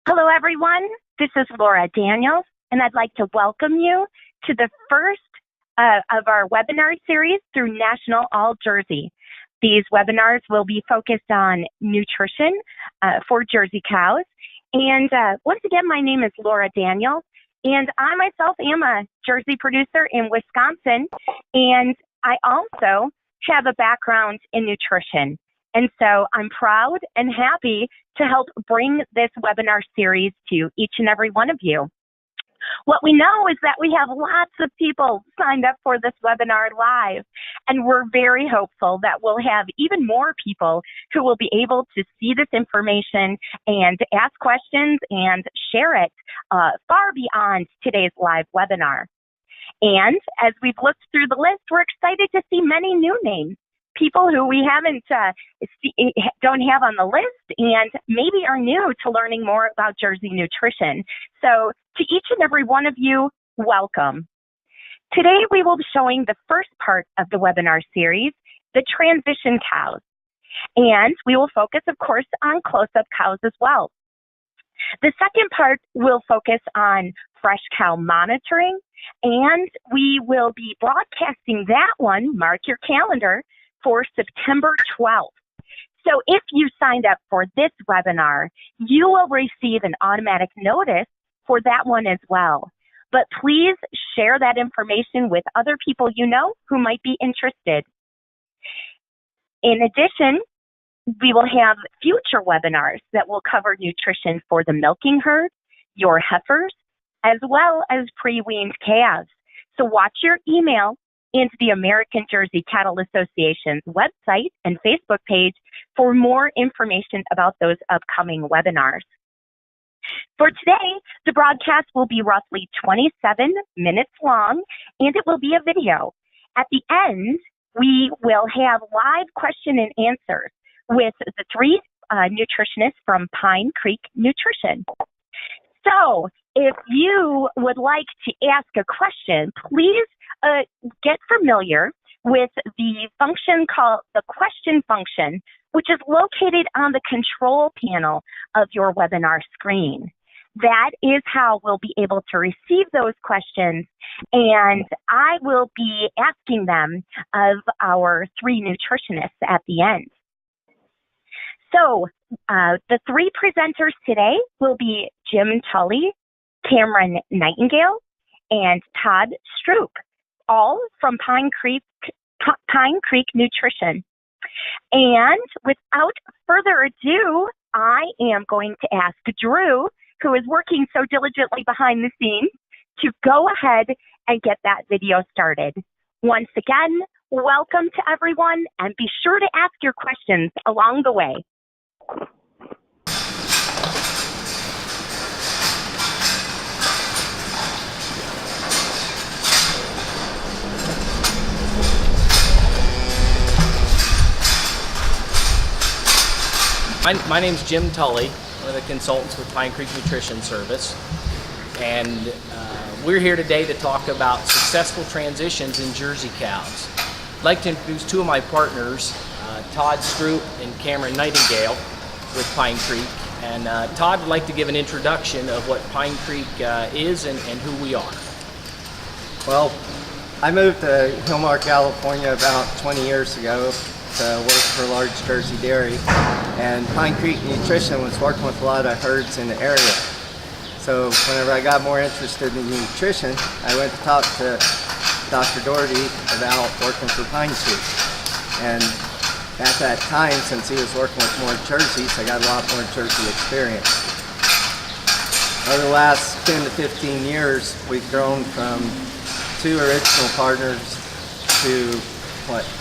Hello, everyone. This is Laura Daniels, and I'd like to welcome you to the first of our webinar series through National All Jersey. These webinars will be focused on nutrition for Jersey cows. And once again, my name is Laura Daniels, and I myself am a Jersey producer in Wisconsin, and I also have a background in nutrition. And so I'm proud and happy to help bring this webinar series to each and every one of you. What we know is that we have lots of people signed up for this webinar live, and we're very hopeful that we'll have even more people who will be able to see this information and ask questions and share it far beyond today's live webinar. And as we've looked through the list, we're excited to see many new names. People who we don't have on the list and maybe are new to learning more about Jersey nutrition. So to each and every one of you, welcome. Today we will be showing the first part of the webinar series, the transition cows. And we will focus, of course, on close-up cows as well. The second part will focus on fresh cow monitoring, and we will be broadcasting that one, mark your calendar, for September 12th. So if you signed up for this webinar, you will receive an automatic notice for that one as well. But please share that information with other people you know who might be interested. In addition, we will have future webinars that will cover nutrition for the milking herd, your heifers, as well as pre-weaned calves. So watch your email into the American Jersey Cattle Association's website and Facebook page for more information about those upcoming webinars. For today, the broadcast will be roughly 27 minutes long, and it will be a video. At the end, we will have live question and answers with the three nutritionists from Pine Creek Nutrition. So if you would like to ask a question, please get familiar with the function called the question function, which is located on the control panel of your webinar screen. That is how we'll be able to receive those questions, and I will be asking them of our three nutritionists at the end. So the three presenters today will be Jim Tully, Cameron Nightingale, and Todd Stroup, all from Pine Creek Nutrition. And without further ado, I am going to ask Drew, who is working so diligently behind the scenes, to go ahead and get that video started. Once again, welcome to everyone, and be sure to ask your questions along the way. My name's Jim Tully, one of the consultants with Pine Creek Nutrition Service, and we're here today to talk about successful transitions in Jersey cows. I'd like to introduce two of my partners, Todd Stroup and Cameron Nightingale with Pine Creek, and Todd would like to give an introduction of what Pine Creek is and who we are. Well, I moved to Hillmar, California about 20 years ago to work for a large Jersey dairy, and Pine Creek Nutrition was working with a lot of herds in the area. So whenever I got more interested in nutrition, I went to talk to Dr. Doherty about working for Pine Creek. And at that time, since he was working with more Jerseys, I got a lot more Jersey experience. Over the last 10 to 15 years, we've grown from 2 original partners to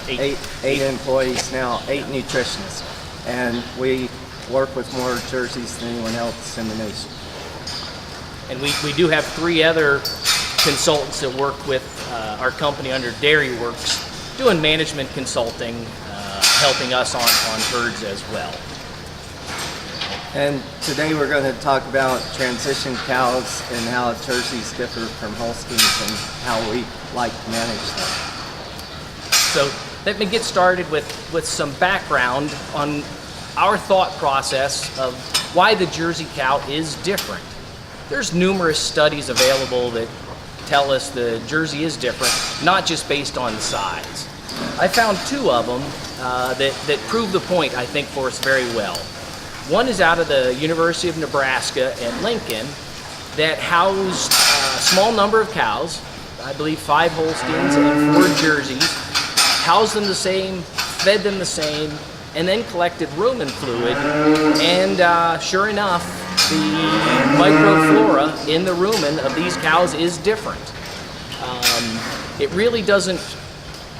eight employees now, 8 nutritionists. And we work with more Jerseys than anyone else in the nation. And we do have 3 other consultants that work with our company under Dairy Works, doing management consulting, helping us on herds as well. And today we're going to talk about transition cows and how Jerseys differ from Holsteins and how we like to manage them. So let me get started with some background on our thought process of why the Jersey cow is different. There's numerous studies available that tell us the Jersey is different, not just based on size. I found two of them that prove the point, I think, for us very well. One is out of the University of Nebraska at Lincoln that housed a small number of cows, I believe 5 Holsteins and 4 Jerseys, housed them the same, fed them the same, and then collected rumen fluid, and sure enough, the microflora in the rumen of these cows is different. It really doesn't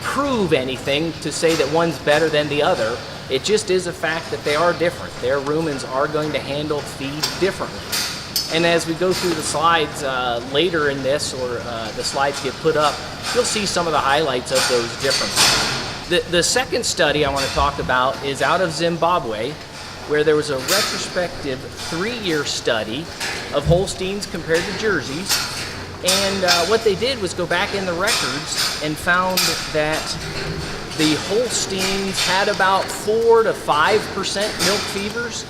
prove anything to say that one's better than the other. It just is a fact that they are different. Their rumens are going to handle feed differently. And as we go through the slides later in this, or the slides get put up, you'll see some of the highlights of those differences. The second study I want to talk about is out of Zimbabwe, where there was a retrospective 3-year study of Holsteins compared to Jerseys. And what they did was go back in the records and found that the Holsteins had about 4 to 5% milk fevers,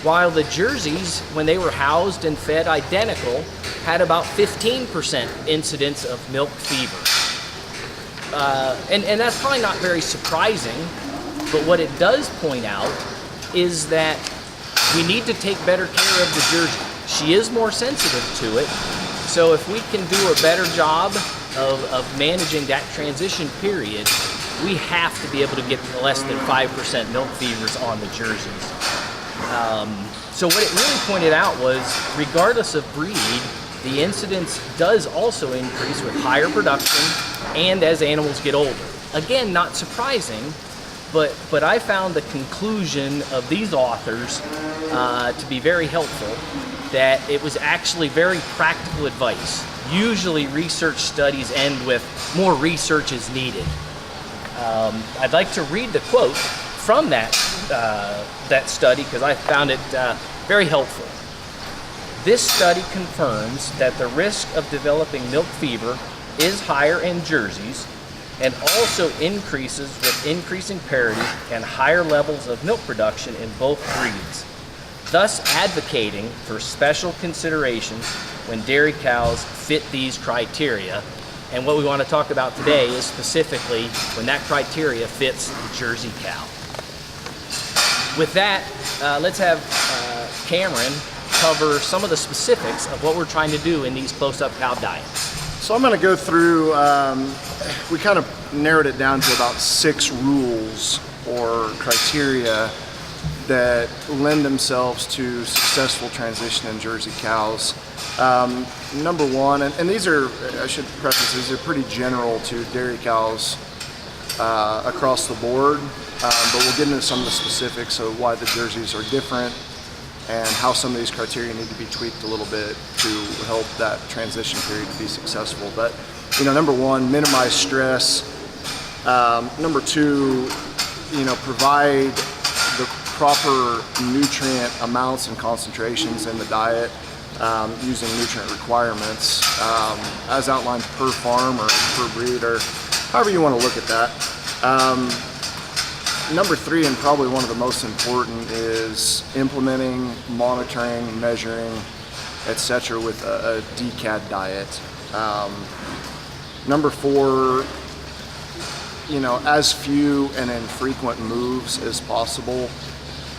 while the Jerseys, when they were housed and fed identical, had about 15% incidence of milk fever. And that's probably not very surprising, but what it does point out is that we need to take better care of the Jersey. She is more sensitive to it, so if we can do a better job of managing that transition period, we have to be able to get less than 5% milk fevers on the Jerseys. So what it really pointed out was, regardless of breed, the incidence does also increase with higher production and as animals get older. Again, not surprising, but I found the conclusion of these authors to be very helpful, that it was actually very practical advice. Usually research studies end with more research is needed. I'd like to read the quote from that study because I found it very helpful. This study confirms that the risk of developing milk fever is higher in Jerseys and also increases with increasing parity and higher levels of milk production in both breeds, thus advocating for special considerations when dairy cows fit these criteria. And what we want to talk about today is specifically when that criteria fits the Jersey cow. With that, let's have Cameron cover some of the specifics of what we're trying to do in these close-up cow diets. So I'm going to go through, we kind of narrowed it down to about 6 rules or criteria that lend themselves to successful transition in Jersey cows. Number one, and these are, I should preface, these are pretty general to dairy cows across the board, but we'll get into some of the specifics of why the Jerseys are different and how some of these criteria need to be tweaked a little bit to help that transition period to be successful. But, number one, minimize stress. Number two, provide the proper nutrient amounts and concentrations in the diet using nutrient requirements as outlined per farm or per breed or however you want to look at that. Number three, and probably one of the most important, is implementing, monitoring, measuring, etc. with a Decad diet. Number four, as few and infrequent moves as possible.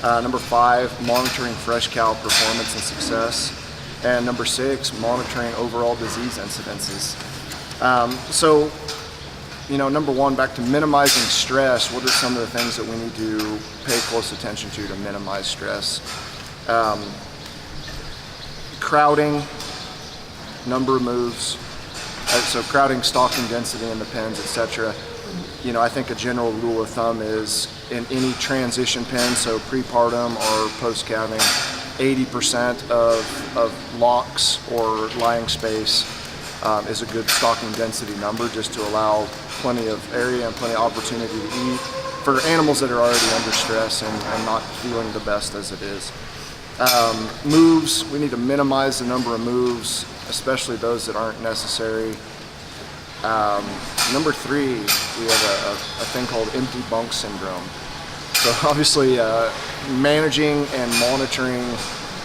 Number five, monitoring fresh cow performance and success. And number six, monitoring overall disease incidences. Number one, back to minimizing stress, what are some of the things that we need to pay close attention to minimize stress? Crowding, number of moves, so crowding, stocking density in the pens, etc. I think a general rule of thumb is in any transition pen, so prepartum or post-calving, 80% of locks or lying space is a good stocking density number, just to allow plenty of area and plenty of opportunity to eat for animals that are already under stress and not feeling the best as it is. Moves, we need to minimize the number of moves, especially those that aren't necessary. Number three, we have a thing called empty bunk syndrome. So obviously managing and monitoring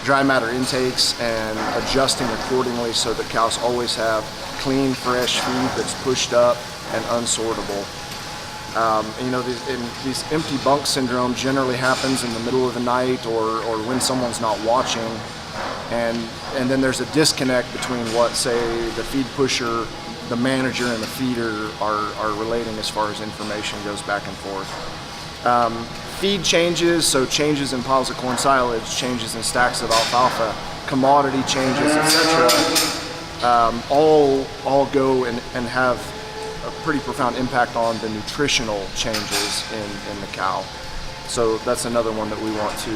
dry matter intakes and adjusting accordingly so that cows always have clean, fresh feed that's pushed up and unsortable. These empty bunk syndrome generally happens in the middle of the night or when someone's not watching, and then there's a disconnect between what, say, the feed pusher, the manager, and the feeder are relating as far as information goes back and forth. Feed changes, so changes in piles of corn silage, changes in stacks of alfalfa, commodity changes, etc., all go and have a pretty profound impact on the nutritional changes in the cow. So that's another one that we want to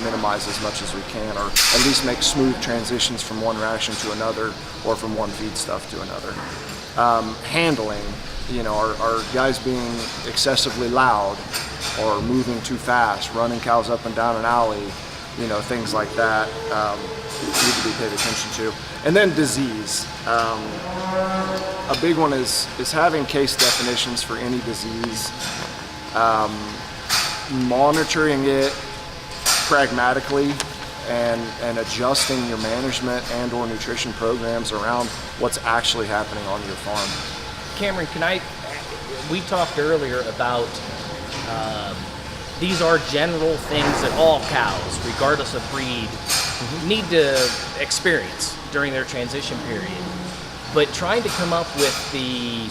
minimize as much as we can, or at least make smooth transitions from one ration to another or from one feedstuff to another. Handling, are guys being excessively loud or moving too fast, running cows up and down an alley, things like that need to be paid attention to. And then disease. A big one is having case definitions for any disease, monitoring it pragmatically, and adjusting your management and or nutrition programs around what's actually happening on your farm. Cameron, we talked earlier about these are general things that all cows, regardless of breed, need to experience during their transition period. But trying to come up with the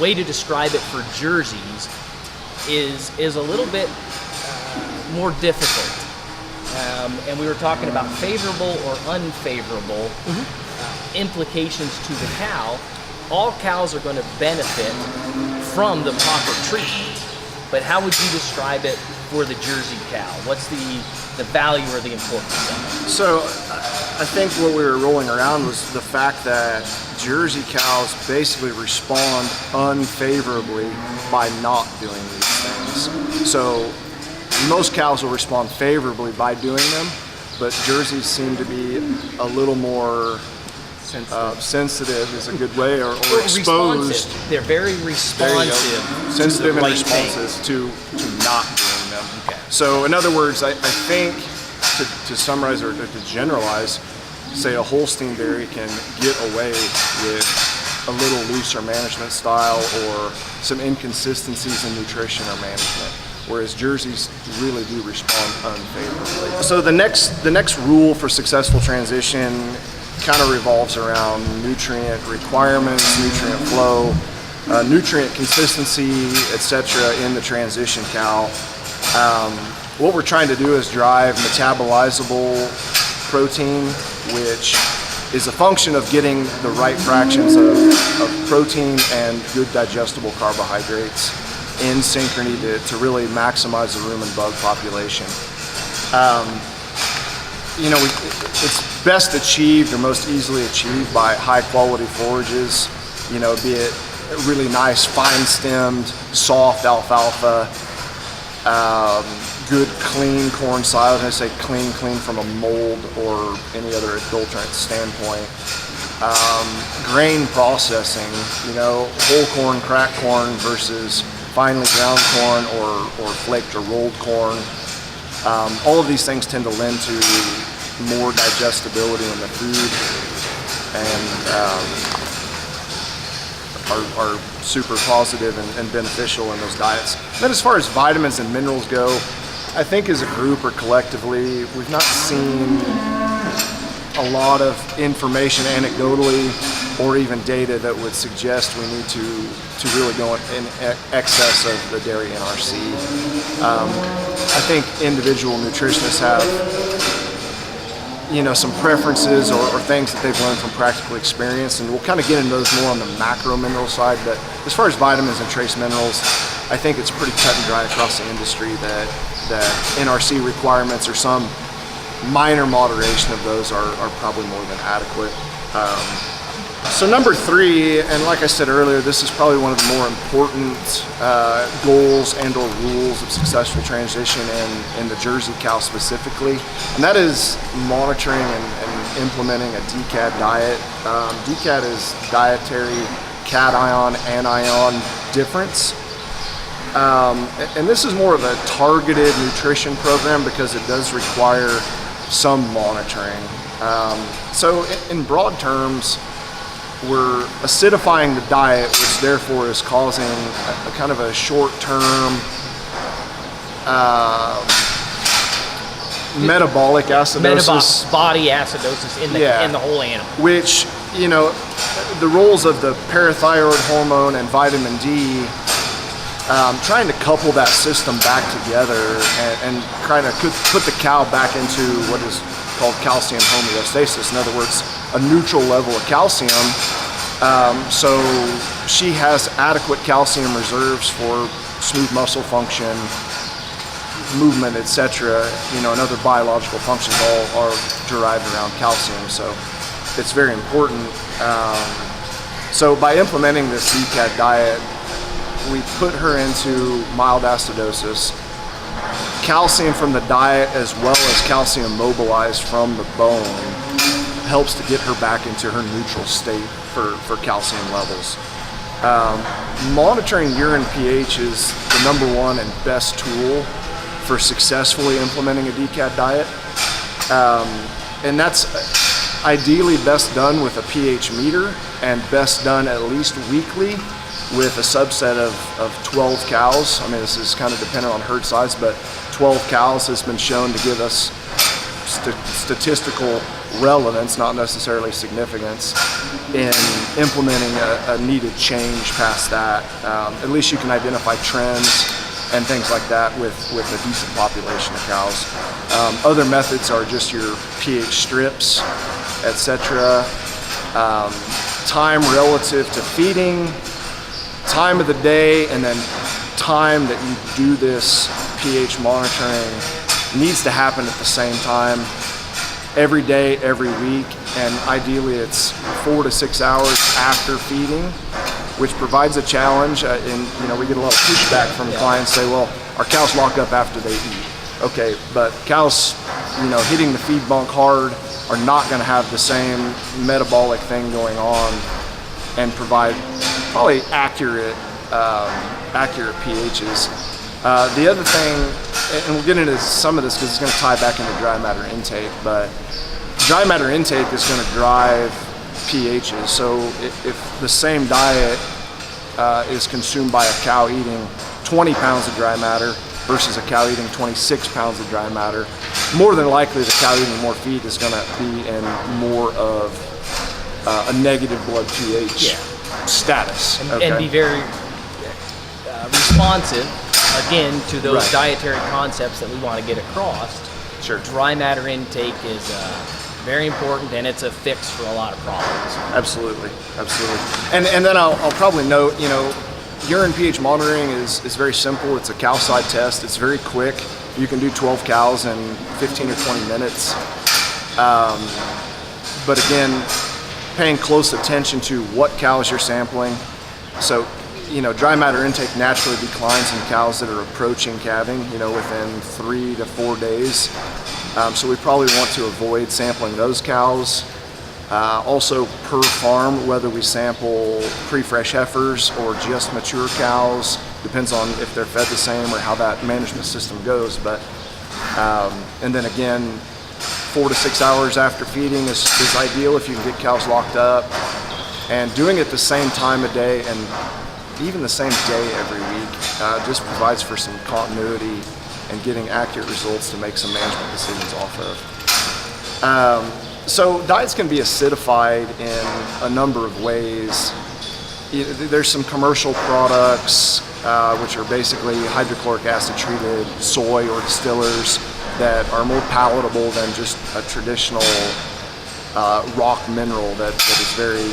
way to describe it for jerseys is a little bit more difficult. And we were talking about favorable or unfavorable implications to the cow. All cows are going to benefit from the proper treatment, but how would you describe it for the Jersey cow? What's the value or the importance of it? So I think what we were rolling around was the fact that Jersey cows basically respond unfavorably by not doing these things. So most cows will respond favorably by doing them, but Jerseys seem to be a little more sensitive is a good way, or exposed. Responsive. They're very responsive. Sensitive and right responsive to not doing them. Okay. So in other words, I think to summarize or to generalize, say a Holstein dairy can get away with a little looser management style or some inconsistencies in nutrition or management, whereas Jerseys really do respond unfavorably. So the next rule for successful transition kind of revolves around nutrient requirements, nutrient flow, nutrient consistency, etc. in the transition cow. What we're trying to do is drive metabolizable protein, which is a function of getting the right fractions of protein and good digestible carbohydrates in synchrony to really maximize the rumen bug population. It's best achieved or most easily achieved by high quality forages, be it really nice fine stemmed, soft alfalfa, good clean corn silage. I say clean from a mold or any other adulterant standpoint. Grain processing, whole corn, cracked corn versus finely ground corn or flaked or rolled corn. All of these things tend to lend to more digestibility in the food and are super positive and beneficial in those diets. And then as far as vitamins and minerals go, I think as a group or collectively, we've not seen a lot of information anecdotally or even data that would suggest we need to really go in excess of the dairy NRC. I think individual nutritionists have some preferences or things that they've learned from practical experience, and we'll kind of get into those more on the macro mineral side. But as far as vitamins and trace minerals, I think it's pretty cut and dry across the industry that NRC requirements or some minor moderation of those are probably more than adequate. So number 3, and like I said earlier, this is probably one of the more important goals and or rules of successful transition in the Jersey cow specifically, and that is monitoring and implementing a Decad diet. Decad is dietary cation anion difference. And this is more of a targeted nutrition program because it does require some monitoring. So in broad terms, we're acidifying the diet, which therefore is causing a kind of a short-term metabolic acidosis. Body acidosis in the whole animal. Which, the roles of the parathyroid hormone and vitamin D, trying to couple that system back together and trying to put the cow back into what is called calcium homeostasis. In other words, a neutral level of calcium. So she has adequate calcium reserves for smooth muscle function, movement, etc. And other biological functions all are derived around calcium. So it's very important. So by implementing this Decad diet, we put her into mild acidosis. Calcium from the diet as well as calcium mobilized from the bone helps to get her back into her neutral state for calcium levels. Monitoring urine pH is the number one and best tool for successfully implementing a Decad diet. And that's ideally best done with a pH meter and best done at least weekly with a subset of 12 cows. I mean, this is kind of dependent on herd size, but 12 cows has been shown to give us statistical relevance, not necessarily significance, in implementing a needed change past that. At least you can identify trends and things like that with a decent population of cows. Other methods are just your pH strips, etc. Time relative to feeding, time of the day, and then time that you do this pH monitoring needs to happen at the same time every day, every week, and ideally it's 4 to 6 hours after feeding, which provides a challenge. And we get a lot of pushback from clients say, well, our cows lock up after they eat. Okay, but cows, hitting the feed bunk hard are not going to have the same metabolic thing going on and provide probably accurate pHs. The other thing, and we'll get into some of this because it's going to tie back into dry matter intake, but dry matter intake is going to drive pHs. So if the same diet is consumed by a cow eating 20 pounds of dry matter versus a cow eating 26 pounds of dry matter, more than likely the cow eating more feed is going to be in more of a negative blood pH status. And be very responsive, again, to those dietary concepts that we want to get across. Sure. Dry matter intake is very important, and it's a fix for a lot of problems. Absolutely. And then I'll probably note, urine pH monitoring is very simple. It's a cow side test. It's very quick. You can do 12 cows in 15 or 20 minutes. But again, paying close attention to what cows you're sampling. So, dry matter intake naturally declines in cows that are approaching calving, within 3 to 4 days. So we probably want to avoid sampling those cows. Also per farm, whether we sample pre-fresh heifers or just mature cows, depends on if they're fed the same or how that management system goes. But, and then again, 4 to 6 hours after feeding is ideal if you can get cows locked up. And doing it the same time of day and even the same day every week just provides for some continuity and getting accurate results to make some management decisions off of. So diets can be acidified in a number of ways. There's some commercial products which are basically hydrochloric acid treated soy or distillers that are more palatable than just a traditional rock mineral that is very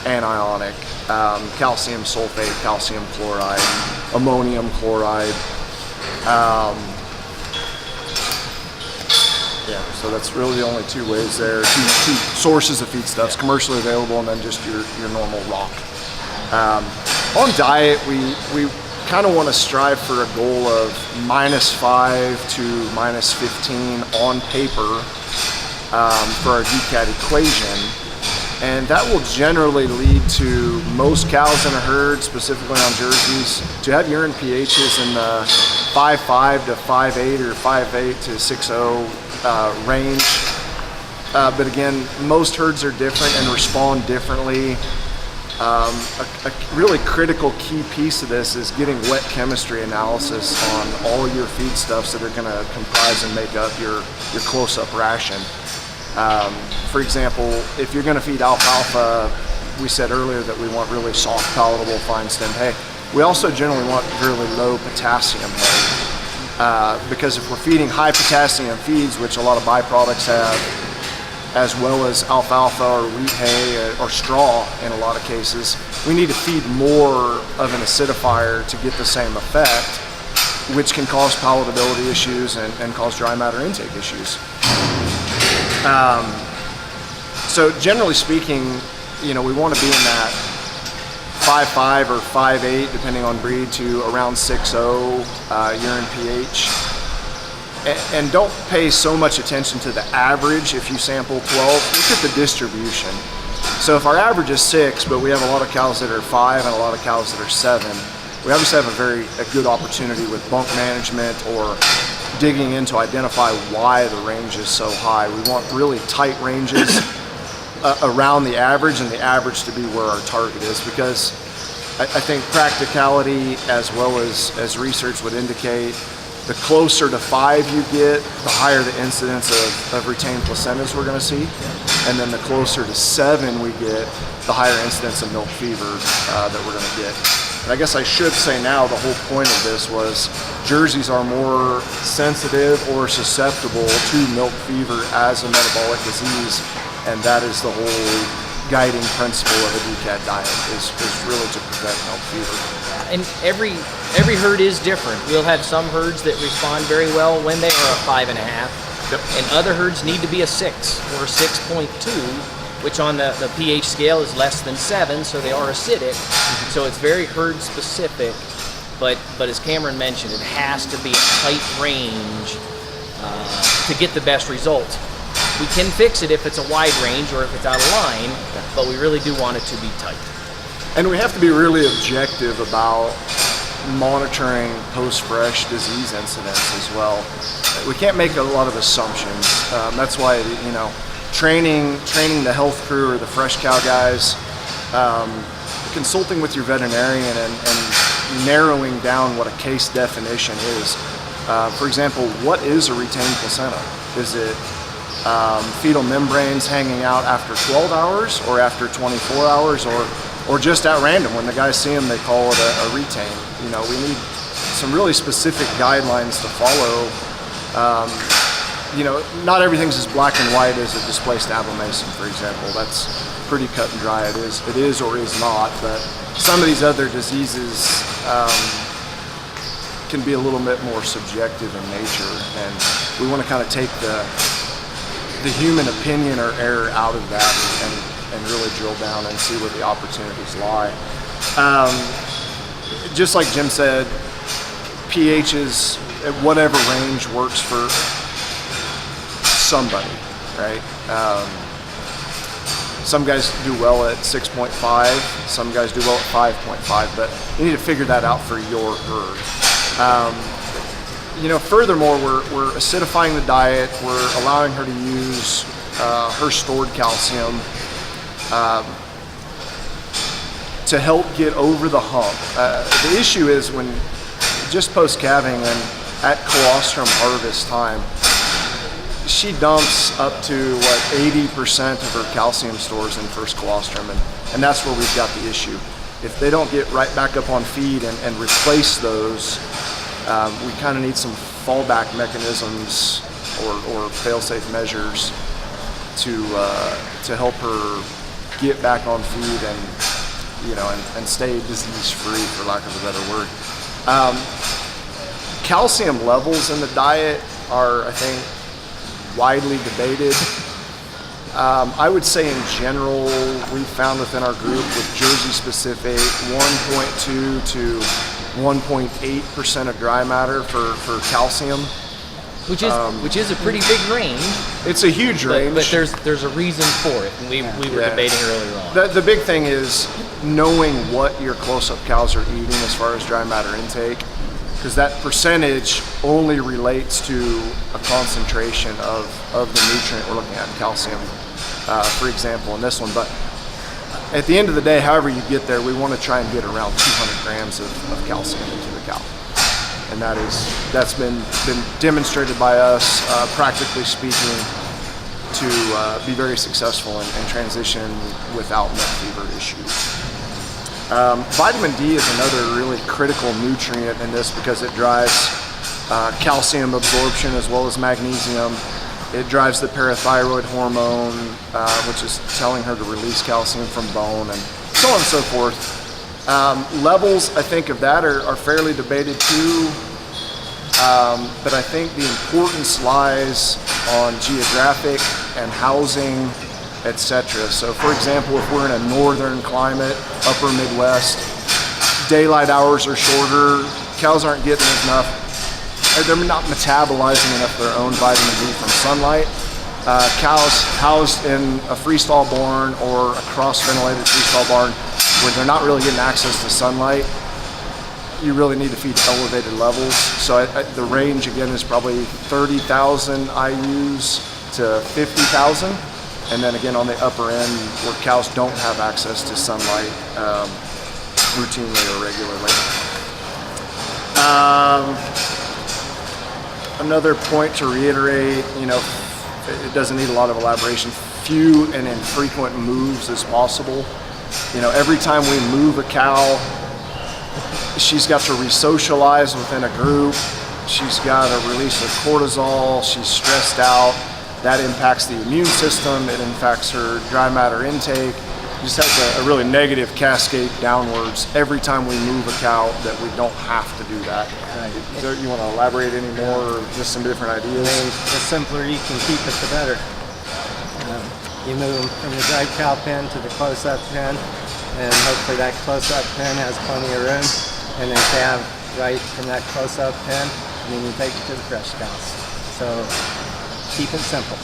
anionic. Calcium sulfate, calcium chloride, ammonium chloride. So that's really the only two ways there, two sources of feedstuffs, commercially available, and then just your normal rock. On diet, we kind of want to strive for a goal of -5 to -15 on paper for our Decad equation. And that will generally lead to most cows in a herd, specifically on Jerseys, to have urine pHs in the 5.5 to 5.8 or 5.8 to 6.0 range. But again, most herds are different and respond differently. A really critical key piece of this is getting wet chemistry analysis on all your feedstuffs that are going to comprise and make up your close-up ration. For example, if you're going to feed alfalfa, we said earlier that we want really soft, palatable, fine-stemmed hay. We also generally want really low potassium hay, because if we're feeding high potassium feeds, which a lot of byproducts have, as well as alfalfa or wheat hay or straw in a lot of cases, we need to feed more of an acidifier to get the same effect, which can cause palatability issues and cause dry matter intake issues. So generally speaking, we want to be in that 5.5 or 5.8, depending on breed, to around 6.0 urine pH. And don't pay so much attention to the average. If you sample 12, look at the distribution. So if our average is 6, but we have a lot of cows that are 5 and a lot of cows that are 7, we obviously have a good opportunity with bunk management or digging in to identify why the range is so high. We want really tight ranges around the average, and the average to be where our target is, because I think practicality as well as research would indicate, the closer to 5 you get, the higher the incidence of retained placentas we're going to see. And then the closer to 7 we get, the higher incidence of milk fever that we're going to get. And I guess I should say now, the whole point of this was Jerseys are more sensitive or susceptible to milk fever as a metabolic disease. And that is the whole guiding principle of a Decad diet, is really to prevent milk fever. And every herd is different. We'll have some herds that respond very well when they are a 5.5, and other herds need to be a 6 or a 6.2, which on the pH scale is less than 7, so they are acidic. So it's very herd specific, but as Cameron mentioned, it has to be a tight range to get the best results. We can fix it if it's a wide range or if it's out of line, but we really do want it to be tight. And we have to be really objective about monitoring post-fresh disease incidence as well. We can't make a lot of assumptions. That's why, training the health crew or the fresh cow guys, consulting with your veterinarian and narrowing down what a case definition is. For example, what is a retained placenta? Is it fetal membranes hanging out after 12 hours or after 24 hours or just at random? When the guys see them, they call it a retain. We need some really specific guidelines to follow. Not everything's as black and white as a displaced abomasum, for example. That's pretty cut and dry. It is or is not. But some of these other diseases can be a little bit more subjective in nature, and we want to kind of take the human opinion or error out of that and really drill down and see where the opportunities lie. Just like Jim said, pHs at whatever range works for somebody, right? Some guys do well at 6.5, some guys do well at 5.5, but you need to figure that out for your herd. Furthermore, we're acidifying the diet. We're allowing her to use her stored calcium to help get over the hump. The issue is when just post-calving and at colostrum harvest time, she dumps up to 80% of her calcium stores in first colostrum, and that's where we've got the issue. If they don't get right back up on feed and replace those, we kind of need some fallback mechanisms or fail-safe measures to help her get back on feed and stay disease-free, for lack of a better word. Calcium levels in the diet are, I think, widely debated. I would say in general, we found within our group with Jersey specific 1.2 to 1.8% of dry matter for calcium. which is a pretty big range. It's a huge range. But there's a reason for it, and we were debating earlier on. The big thing is knowing what your close-up cows are eating as far as dry matter intake, because that percentage only relates to a concentration of the nutrient we're looking at, calcium, for example, in this one. But at the end of the day, however you get there, we want to try and get around 200 grams of calcium into the cow. And that's been demonstrated by us, practically speaking, to be very successful in transition without neck fever issues. Vitamin D is another really critical nutrient in this because it drives calcium absorption as well as magnesium. It drives the parathyroid hormone, which is telling her to release calcium from bone, and so on and so forth. Levels, I think, of that are fairly debated too, but I think the importance lies on geographic and housing, etc. So, for example, if we're in a northern climate, upper Midwest, daylight hours are shorter, cows aren't getting enough, they're not metabolizing enough of their own vitamin D from sunlight. Cows housed in a freestall barn or a cross-ventilated freestall barn where they're not really getting access to sunlight, you really need to feed elevated levels. So the range, again, is probably 30,000 IUs to 50,000. And then again, on the upper end, where cows don't have access to sunlight routinely or regularly. Another point to reiterate, it doesn't need a lot of elaboration. Few and infrequent moves as possible. Every time we move a cow, she's got to re-socialize within a group. She's got a release of cortisol. She's stressed out. That impacts the immune system. It impacts her dry matter intake. It just has a really negative cascade downwards every time we move a cow that we don't have to do that. Right. You want to elaborate any more, or just some different ideas? The simpler you can keep it, the better. You move them from the dry cow pen to the close-up pen, and hopefully that close-up pen has plenty of room. And then calve right from that close-up pen, and then you take it to the fresh cows. So keep it simple.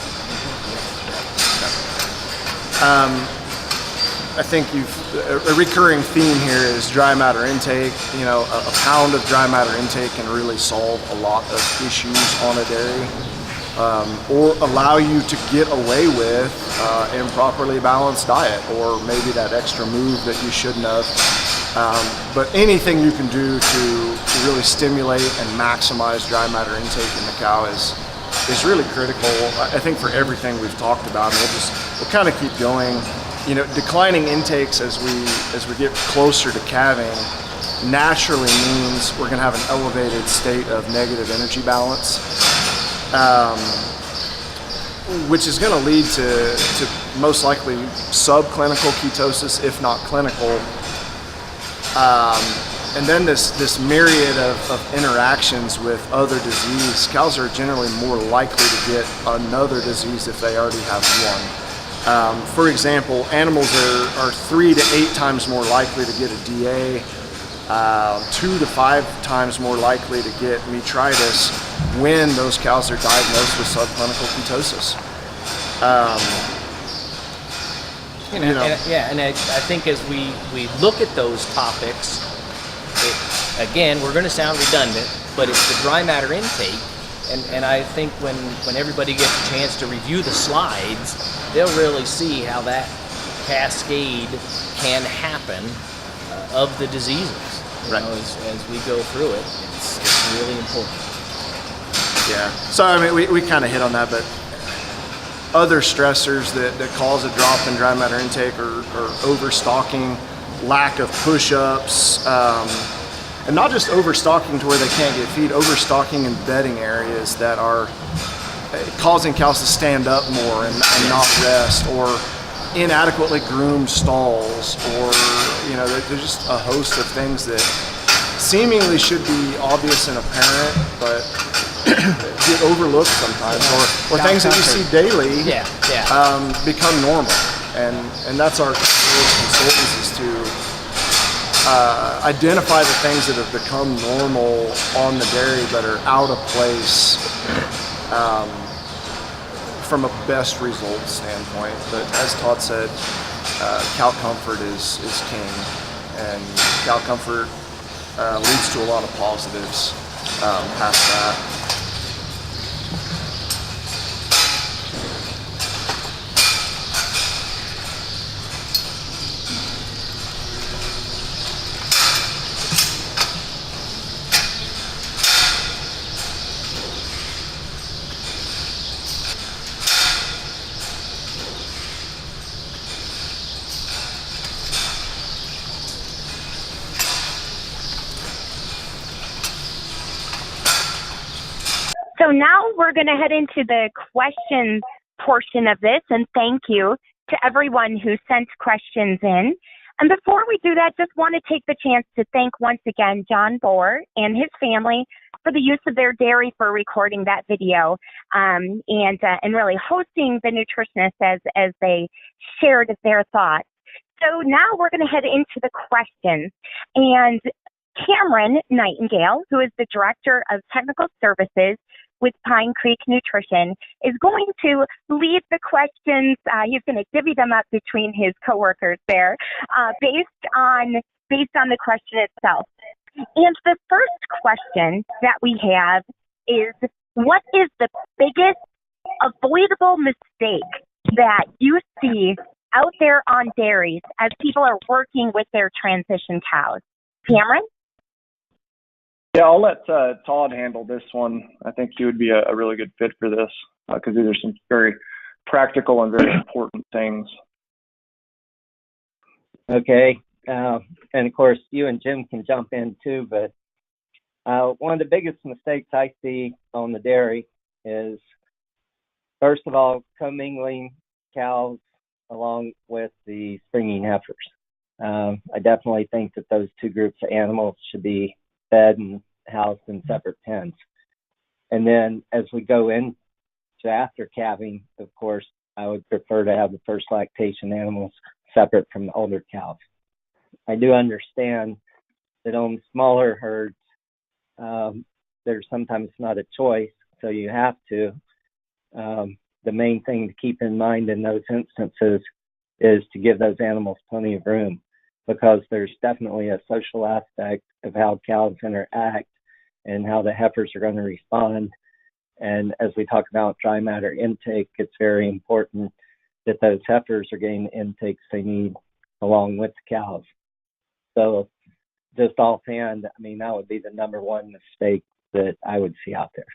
I think a recurring theme here is dry matter intake. A pound of dry matter intake can really solve a lot of issues on a dairy, or allow you to get away with improperly balanced diet, or maybe that extra move that you shouldn't have. But anything you can do to really stimulate and maximize dry matter intake in the cow is really critical, I think, for everything we've talked about. And we'll kind of keep going. Declining intakes as we get closer to calving naturally means we're going to have an elevated state of negative energy balance, which is going to lead to most likely subclinical ketosis, if not clinical. And then this myriad of interactions with other disease. Cows are generally more likely to get another disease if they already have one. For example, animals are 3 to 8 times more likely to get a DA, 2 to 5 times more likely to get metritis when those cows are diagnosed with subclinical ketosis. And I think as we look at those topics, again, we're going to sound redundant, but it's the dry matter intake. And I think when everybody gets a chance to review the slides, they'll really see how that cascade can happen of the diseases. Right. As we go through it, it's really important. Yeah. So we kind of hit on that, but other stressors that cause a drop in dry matter intake are overstocking, lack of push-ups, and not just overstocking to where they can't get feed, overstocking in bedding areas that are causing cows to stand up more and not rest, or inadequately groomed stalls, or there's just a host of things that seemingly should be obvious and apparent, but get overlooked sometimes, or things that you see daily become normal, and that's our consultants, is to identify the things that have become normal on the dairy that are out of place from a best results standpoint. But as Todd said, cow comfort is king, and cow comfort leads to a lot of positives past that. So now we're going to head into the questions portion of this, and thank you to everyone who sent questions in. And before we do that, just want to take the chance to thank once again John Bohr and his family for the use of their dairy for recording that video, and really hosting the Nutritionist as they shared their thoughts. So now we're going to head into the questions. And Cameron Nightingale, who is the Director of Technical Services with Pine Creek Nutrition, is going to lead the questions. He's going to divvy them up between his coworkers there, based on the question itself. And the first question that we have is, what is the biggest avoidable mistake that you see out there on dairies as people are working with their transition cows? Cameron? Yeah, I'll let Todd handle this one. I think he would be a really good fit for this because these are some very practical and very important things. Okay. And of course, you and Jim can jump in too, but one of the biggest mistakes I see on the dairy is, first of all, commingling cows along with the springing heifers. I definitely think that those two groups of animals should be fed and housed in separate pens. And then as we go into after calving, of course, I would prefer to have the first lactation animals separate from the older cows. I do understand that on smaller herds, there's sometimes not a choice, so you have to. The main thing to keep in mind in those instances is to give those animals plenty of room, because there's definitely a social aspect of how cows interact and how the heifers are going to respond. And as we talk about dry matter intake, it's very important that those heifers are getting the intakes they need along with the cows. So just offhand, I mean, that would be the number one mistake that I would see out there.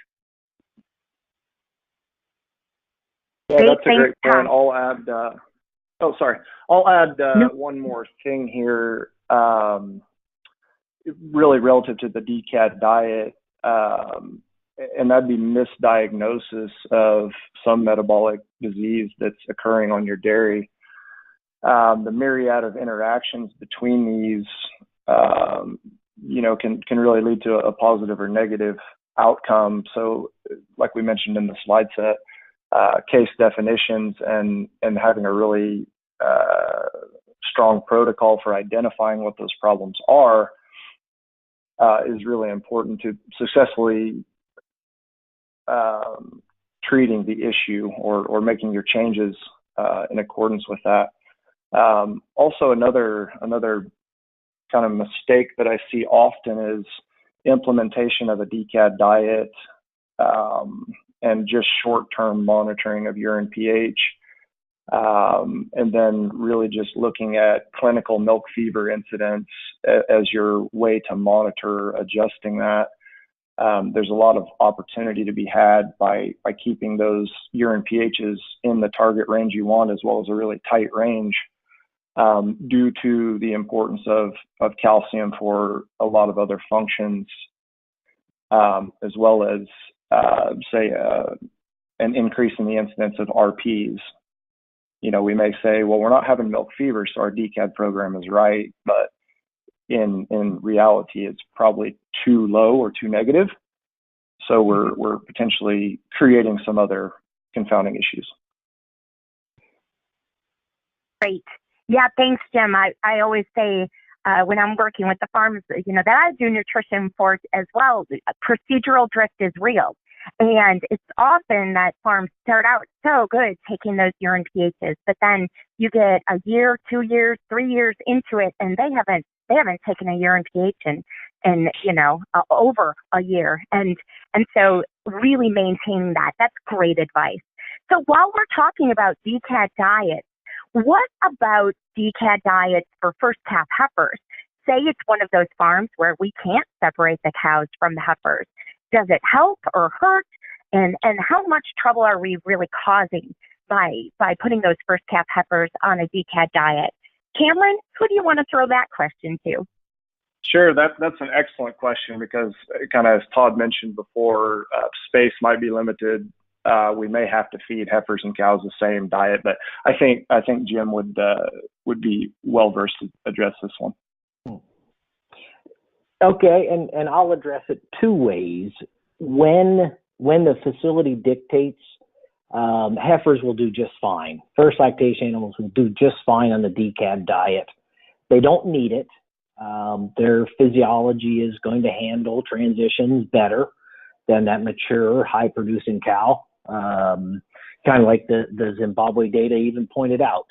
Yeah, that's a great point. I'll add one more thing here, really relative to the Decad diet, and that'd be misdiagnosis of some metabolic disease that's occurring on your dairy. The myriad of interactions between these, can really lead to a positive or negative outcome. So, like we mentioned in the slide set, case definitions and having a really strong protocol for identifying what those problems are is really important to successfully treating the issue or making your changes in accordance with that. Also, another kind of mistake that I see often is implementation of a Decad diet and just short-term monitoring of urine pH, and then really just looking at clinical milk fever incidents as your way to monitor adjusting that. There's a lot of opportunity to be had by keeping those urine pHs in the target range you want, as well as a really tight range, due to the importance of calcium for a lot of other functions, as well as an increase in the incidence of RPs. We may say, well, we're not having milk fever, so our Decad program is right, but in reality, it's probably too low or too negative. So we're potentially creating some other confounding issues. Great. Yeah, thanks, Jim. I always say when I'm working with the farms, that I do nutrition for as well, procedural drift is real. And it's often that farms start out so good taking those urine pHs, but then you get a year, 2 years, 3 years into it, and they haven't taken a urine pH in over a year. And so really maintaining that's great advice. So while we're talking about Decad diets, what about Decad diets for first calf heifers? Say it's one of those farms where we can't separate the cows from the heifers. Does it help or hurt? And how much trouble are we really causing by putting those first calf heifers on a Decad diet? Cameron, who do you want to throw that question to? Sure, that's an excellent question because kind of as Todd mentioned before, space might be limited. We may have to feed heifers and cows the same diet, but I think Jim would be well versed to address this one. Okay, and I'll address it two ways. When the facility dictates, heifers will do just fine. First lactation animals will do just fine on the Decad diet. They don't need it. Their physiology is going to handle transitions better than that mature, high-producing cow. Kind of like the Zimbabwe data even pointed out.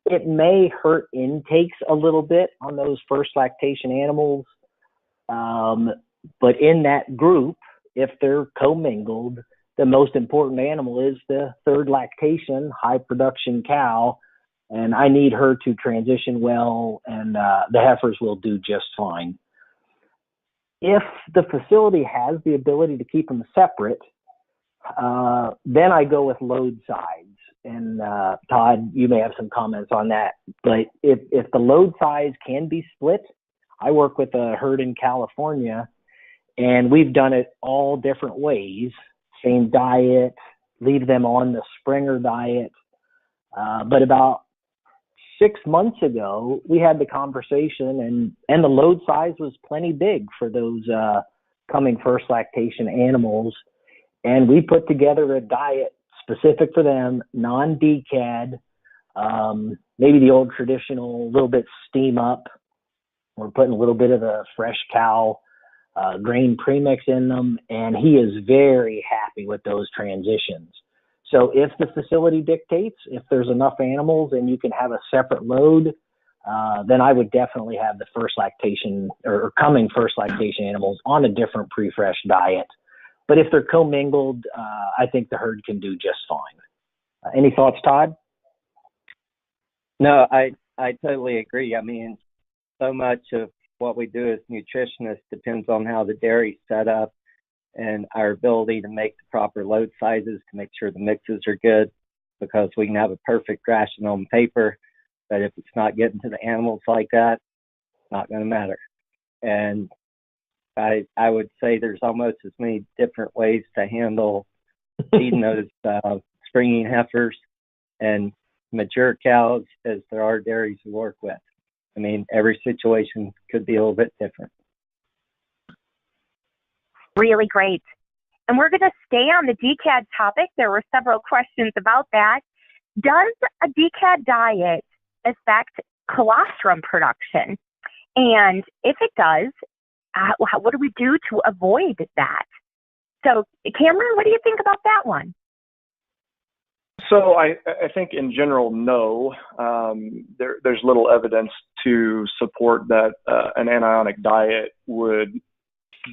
It may hurt intakes a little bit on those first lactation animals, but in that group, if they're commingled, the most important animal is the third lactation, high-production cow, and I need her to transition well, and the heifers will do just fine. If the facility has the ability to keep them separate, then I go with load size. And Todd, you may have some comments on that. But if the load size can be split, I work with a herd in California, and we've done it all different ways. Same diet, leave them on the Springer diet. But about 6 months ago, we had the conversation, and the load size was plenty big for those coming first lactation animals. And we put together a diet specific for them, non-Decad, maybe the old traditional, little bit steam up. We're putting a little bit of the fresh cow grain premix in them, and he is very happy with those transitions. So if the facility dictates, if there's enough animals and you can have a separate load, then I would definitely have the first lactation or coming first lactation animals on a different pre-fresh diet. But if they're commingled, I think the herd can do just fine. Any thoughts, Todd? No, I totally agree. I mean, so much of what we do as nutritionists depends on how the dairy's set up and our ability to make the proper load sizes to make sure the mixes are good, because we can have a perfect ration on paper, but if it's not getting to the animals like that, it's not going to matter. And I would say there's almost as many different ways to handle feeding those springing heifers and mature cows as there are dairies to work with. I mean, every situation could be a little bit different. Really great. And we're going to stay on the Decad topic. There were several questions about that. Does a Decad diet affect colostrum production? And if it does, what do we do to avoid that? So, Cameron, what do you think about that one? So I think in general, no. There's little evidence to support that an anionic diet would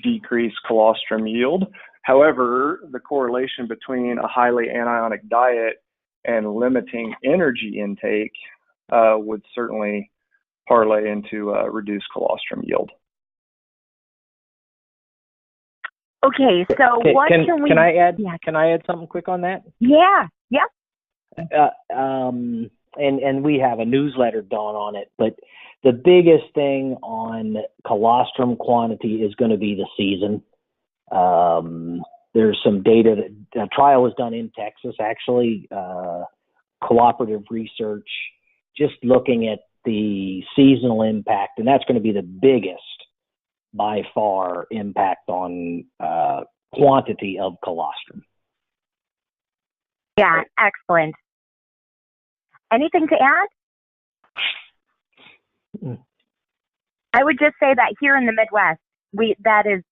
decrease colostrum yield. However, the correlation between a highly anionic diet and limiting energy intake would certainly parlay into reduced colostrum yield. Okay, so what can we? Can I add? Yeah. Can I add something quick on that? Yeah. And we have a newsletter done on it, but the biggest thing on colostrum quantity is going to be the season. There's some data that a trial was done in Texas, actually, cooperative research, just looking at the seasonal impact, and that's going to be the biggest by far impact on quantity of colostrum. Yeah, excellent. Anything to add? I would just say that here in the Midwest, that is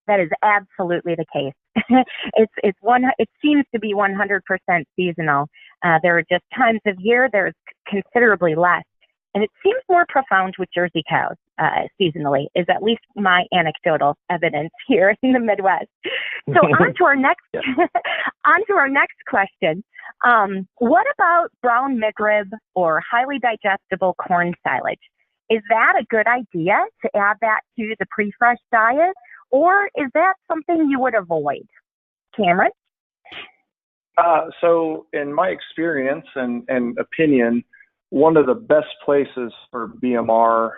absolutely the case. It seems to be 100% seasonal. There are just times of year there's considerably less, and it seems more profound with Jersey cows seasonally. Is at least my anecdotal evidence here in the Midwest. So on to our next question. What about brown midrib or highly digestible corn silage? Is that a good idea to add that to the pre-fresh diet, or is that something you would avoid? Cameron? So in my experience and opinion, one of the best places for BMR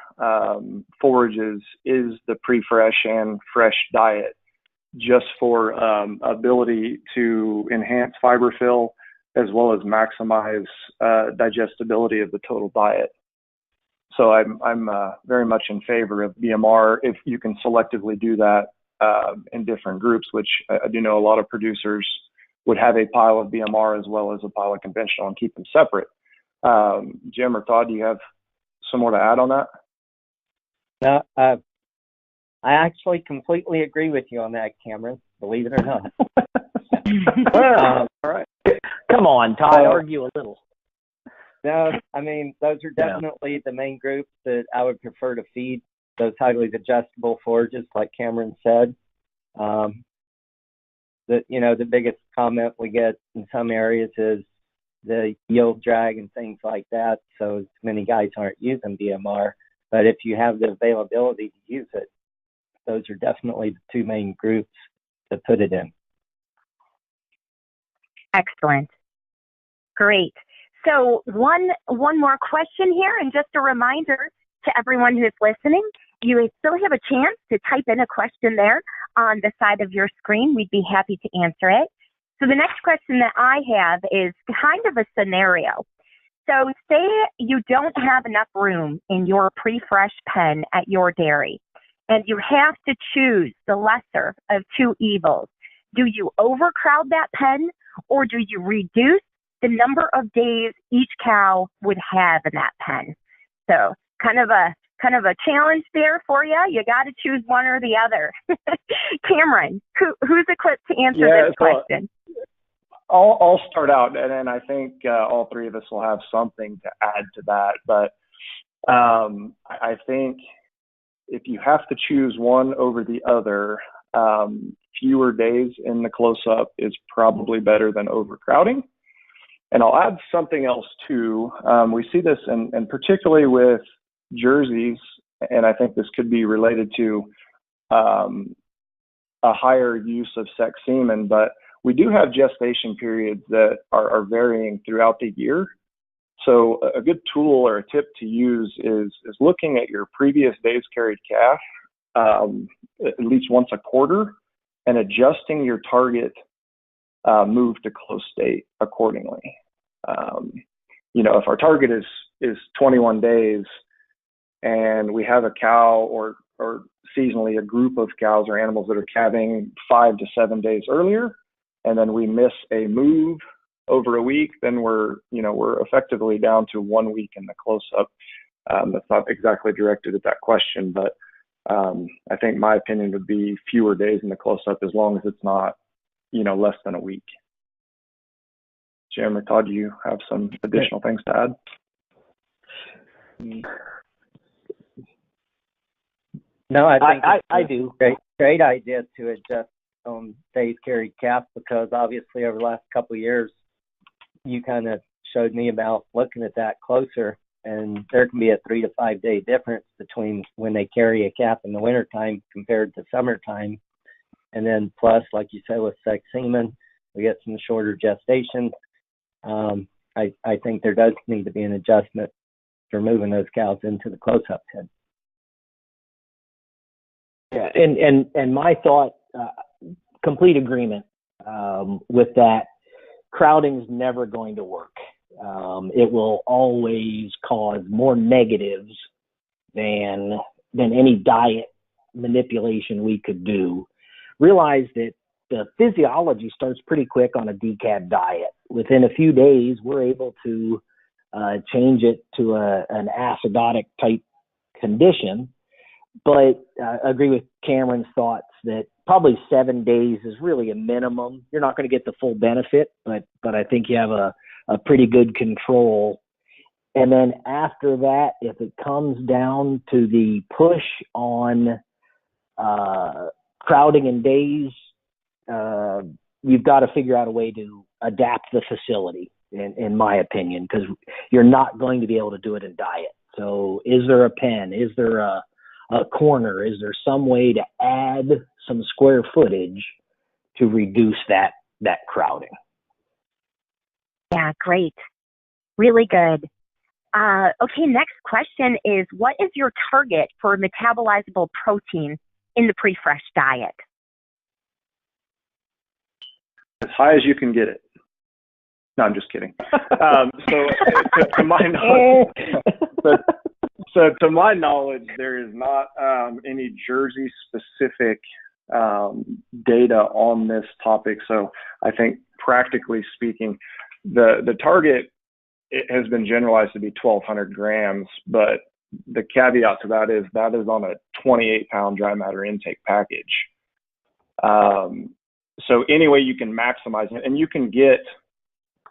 forages is the pre-fresh and fresh diet, just for ability to enhance fiber fill as well as maximize digestibility of the total diet. So I'm very much in favor of BMR if you can selectively do that in different groups, which I do know a lot of producers would have a pile of BMR as well as a pile of conventional and keep them separate. Jim or Todd, do you have some more to add on that? No, I actually completely agree with you on that, Cameron, believe it or not. All right. Come on, Todd, argue a little. No, I mean, those are definitely the main groups that I would prefer to feed, those highly digestible forages, like Cameron said. The biggest comment we get in some areas is the yield drag and things like that. So many guys aren't using BMR, but if you have the availability to use it, those are definitely the two main groups to put it in. Excellent. Great. So one more question here, and just a reminder to everyone who's listening, you still have a chance to type in a question there on the side of your screen. We'd be happy to answer it. So the next question that I have is kind of a scenario. So say you don't have enough room in your pre-fresh pen at your dairy, and you have to choose the lesser of two evils. Do you overcrowd that pen, or do you reduce the number of days each cow would have in that pen? So kind of a challenge there for you. You got to choose one or the other. Cameron, who's equipped to answer this question? I'll start out, and then I think all three of us will have something to add to that. But I think if you have to choose one over the other, fewer days in the close-up is probably better than overcrowding. And I'll add something else too. We see this, and particularly with jerseys, and I think this could be related to a higher use of sex semen, but we do have gestation periods that are varying throughout the year. So a good tool or a tip to use is looking at your previous days carried calf at least once a quarter and adjusting your target move to close state accordingly. If our target is 21 days and we have a cow or seasonally a group of cows or animals that are calving 5 to 7 days earlier, and then we miss a move over a week, then we're effectively down to 1 week in the close-up. That's not exactly directed at that question, but I think my opinion would be fewer days in the close-up as long as it's not, less than a week. Jim or Todd, do you have some additional things to add? No, I think I do. Great idea to adjust days carried calf, because obviously over the last couple of years, you kind of showed me about looking at that closer, and there can be a 3 to 5 day difference between when they carry a calf in the wintertime compared to summertime. And then plus, like you said, with sex semen, we get some shorter gestation. I think there does need to be an adjustment for moving those cows into the close-up pen. Yeah, and my thought, complete agreement with that. Crowding's never going to work. It will always cause more negatives than any diet manipulation we could do. Realize that the physiology starts pretty quick on a Decad diet. Within a few days, we're able to change it to an acidotic type condition. But I agree with Cameron's thoughts that probably 7 days is really a minimum. You're not going to get the full benefit, but I think you have a pretty good control. And then after that, if it comes down to the push on crowding in days, you've got to figure out a way to adapt the facility, in my opinion, because you're not going to be able to do it in diet. So is there a pen? Is there a corner? Is there some way to add some square footage to reduce that crowding? Yeah, great. Really good. Okay, next question is, what is your target for metabolizable protein in the pre-fresh diet? As high as you can get it. No, I'm just kidding. To my knowledge, to my knowledge, there is not any Jersey specific data on this topic. So I think, practically speaking, the target, it has been generalized to be 1,200 grams, but the caveat to that is on a 28-pound dry matter intake package. So any way you can maximize it, and you can get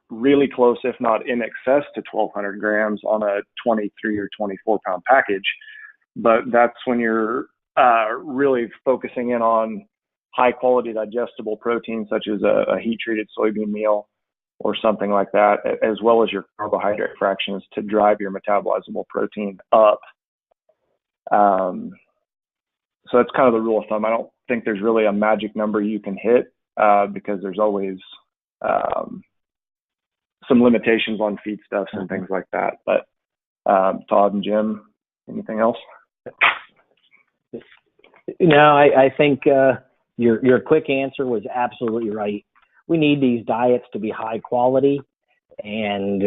really close, if not in excess to 1,200 grams on a 23 or 24-pound package. But that's when you're really focusing in on high-quality digestible proteins, such as a heat-treated soybean meal or something like that, as well as your carbohydrate fractions to drive your metabolizable protein up. So that's kind of the rule of thumb. I don't think there's really a magic number you can hit because there's always some limitations on feedstuffs and things like that. But Todd and Jim, anything else? No, I think your quick answer was absolutely right. We need these diets to be high quality and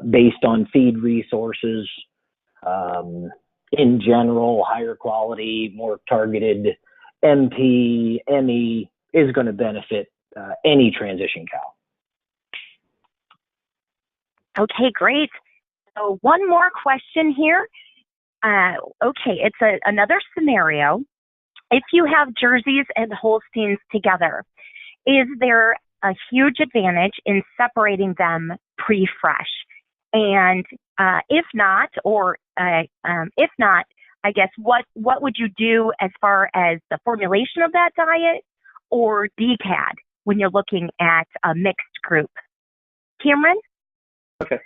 based on feed resources, in general, higher quality, more targeted NP, ME is going to benefit any transition cow. Okay, great. So one more question here. Okay, it's another scenario. If you have Jerseys and Holsteins together, is there a huge advantage in separating them pre-fresh? And if not, I guess what would you do as far as the formulation of that diet or Decad when you're looking at a mixed group? Cameron? Okay.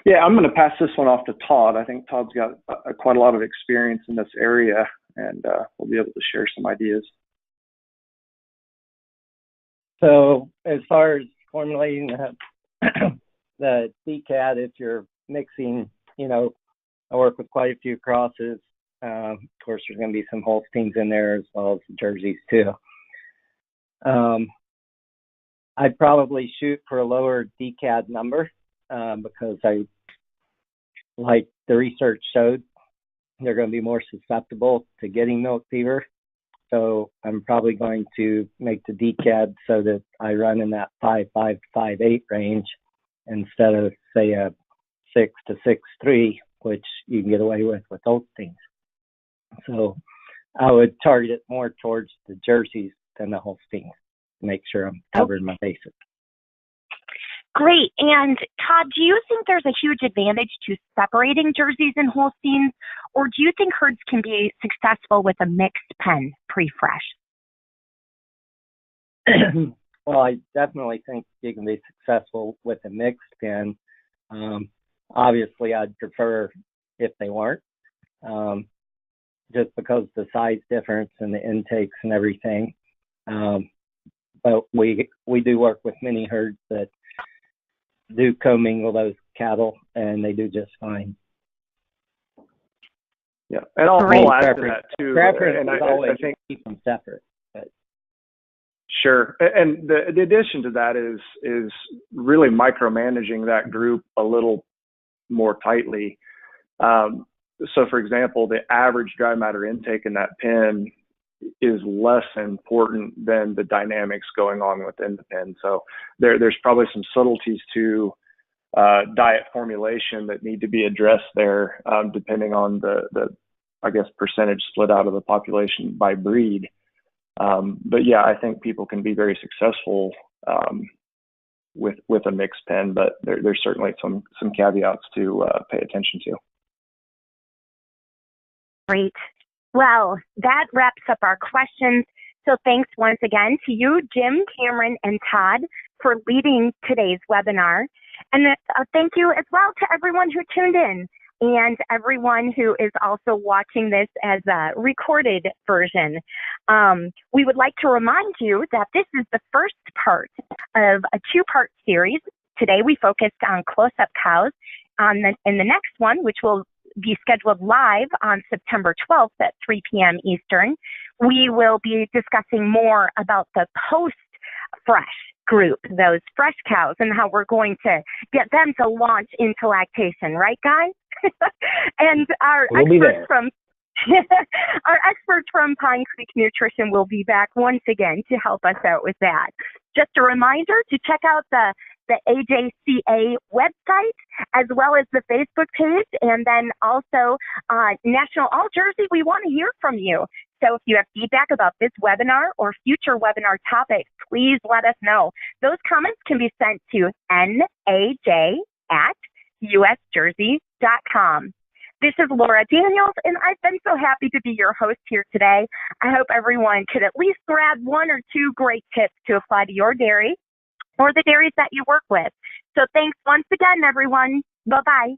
Yeah, I'm going to pass this one off to Todd. I think Todd's got quite a lot of experience in this area, and we'll be able to share some ideas. So as far as formulating the Decad, if you're mixing, I work with quite a few crosses. Of course, there's going to be some Holsteins in there as well as the Jerseys too. I'd probably shoot for a lower Decad number because like the research showed, they're going to be more susceptible to getting milk fever. So I'm probably going to make the Decad so that I run in that 5.5 to 5.8 range instead of, say, a 6 to 6.3, which you can get away with Holsteins. So I would target it more towards the Jerseys than the Holsteins to make sure I'm covering my bases. Great. And Todd, do you think there's a huge advantage to separating Jerseys and Holsteins, or do you think herds can be successful with a mixed pen pre-fresh? Well, I definitely think you can be successful with a mixed pen. Obviously, I'd prefer if they weren't, just because the size difference and the intakes and everything. But we do work with many herds that do commingle those cattle, and they do just fine. Yeah, and I'll add to that too. Preference is always I think keep them separate. But. Sure, and the addition to that is really micromanaging that group a little more tightly. So, for example, the average dry matter intake in that pen is less important than the dynamics going on within the pen. So there's probably some subtleties to diet formulation that need to be addressed there, depending on the percentage split out of the population by breed. But yeah, I think people can be very successful with a mixed pen, but there's certainly some caveats to pay attention to. Great. Well, that wraps up our questions. So thanks once again to you, Jim, Cameron, and Todd, for leading today's webinar. And thank you as well to everyone who tuned in and everyone who is also watching this as a recorded version. We would like to remind you that this is the first part of a two-part series. Today we focused on close-up cows. In the next one, which will be scheduled live on September 12th at 3 p.m. Eastern, we will be discussing more about the post-fresh group, those fresh cows, and how we're going to get them to launch into lactation, right, guys? And our experts from Pine Creek Nutrition will be back once again to help us out with that. Just a reminder to check out the AJCA website, as well as the Facebook page, and then also National All Jersey. We want to hear from you. So if you have feedback about this webinar or future webinar topics, please let us know. Those comments can be sent to naj@usjersey.com. This is Laura Daniels, and I've been so happy to be your host here today. I hope everyone could at least grab one or two great tips to apply to your dairy or the dairies that you work with. So thanks once again, everyone. Bye-bye.